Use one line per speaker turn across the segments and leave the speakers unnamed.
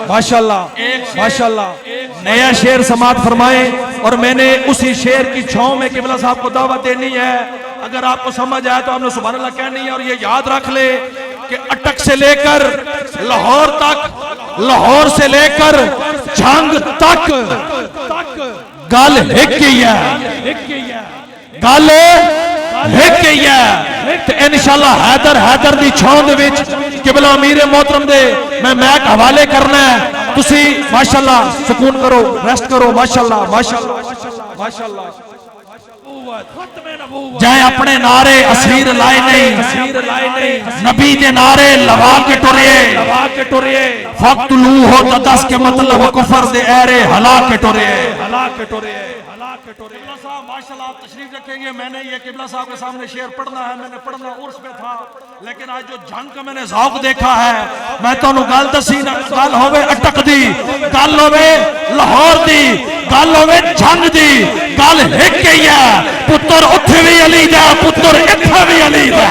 ماشاءاللہ ماشاءاللہ نیا شعر سماعت فرمائیں اور میں نے اسی شعر کی چھاؤں میں قبلہ صاحب کو دعوت دینی ہے. اگر آپ کو سمجھ آئے تو آپ نے سبحان اللہ کہنی ہے. اور یہ یاد رکھ لے کہ اٹک سے لے کر لاہور تک, لاہور سے لے کر جھنگ تک گل ایک ہی ہے, گل ایک ہی ہے. تو انشاءاللہ حیدر دی چھاؤں دے وچ قبلہ امیر محترم دے میں میک حوالے کرنا ہے. تسی ماشاءاللہ سکون کرو, ریسٹ کرو. ماشاءاللہ ماشاءاللہ ماشاءاللہ جائیں اپنے نعرے اسیر لائے نہیں, نبی دے نعرے لوا کے ٹرے, فقط لو ہو تدس کے مطلب کفر دے ایرے ہلا کے ٹرے. قبلہ صاحب ماشاءاللہ آپ تشریف رکھیں گے. میں نے یہ قبلہ صاحب کے سامنے شعر پڑھنا ہے, میں نے پڑھنا عرس میں تھا, لیکن آج جو جھنگ کا میں نے ذوق دیکھا ہے, میں تو انہوں گل دسی نا, گل ہوئے اٹک دی, گل ہوئے لاہور دی, گل ہوئے جھنگ دی, گل ایک ہی ہے. پتر اتھے بھی علی دا, پتر اتھے بھی علی دا.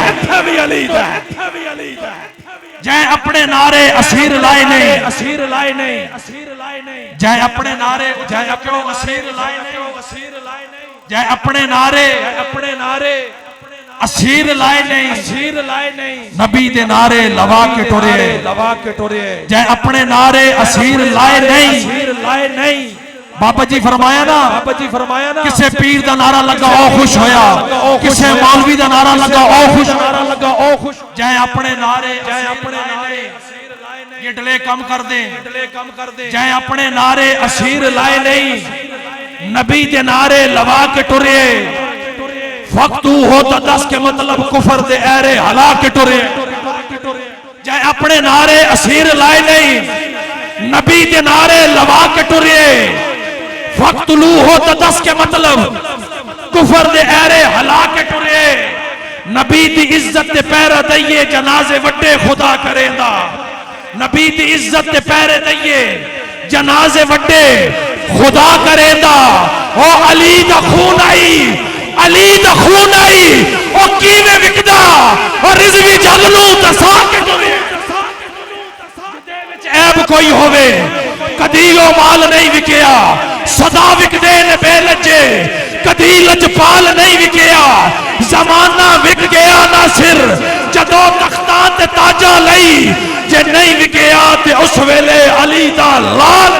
جائیں اپنے نعرے اسیر لائے نہیں, جائیں اپنے نعرے جائیں اسیر لائے نہیں, جائیں اپنے نعرے اسیر لائے نہیں, نبی دے نعرے لوا کے ٹرے. جائیں اپنے نعرے اسیر لائے نہیں. بابا جی فرمایا نا, کسے پیر دا نعرہ لگا او خوش ہویا, کسے مولوی دا نعرہ لگا او خوش. جائیں اپنے نعرے یہ ڈلے کم کر دیں. جائیں اپنے نعرے اسیر لائے نہیں, نبی دے نعرے لوا کے ٹرے, فقطو ہوتا دس کے مطلب کفر دے ایرے ہلا کے ٹرے. جائیں اپنے نعرے اسیر لائے نہیں, نبی دے نعرے لوا کے ٹرے, فقتلو ہوتا دس کے مطلب کفر دے ایرے ہلا کے ٹرے. نبی دی عزت دے پیرے دئیے جنازے وڈے خدا کریں دا, نبی دی عزت دے پیرے دئیے جنازے وڈے خدا کریں دا. او علی دا خون آئی, علی دا خون آئی, او کیوے وکدا, او رضوی جلنو تسا کے ٹرے. عیب کوئی ہوئے کدی او مال نہیں وکیا, صدا وک دے نے بے لجے, کدی لجپال نہیں وکیا, زمانہ وک گیا نہ سر, جدو تختان تے تاجہ لئی, جے نہیں وکیا تے اس ویلے علی دا لال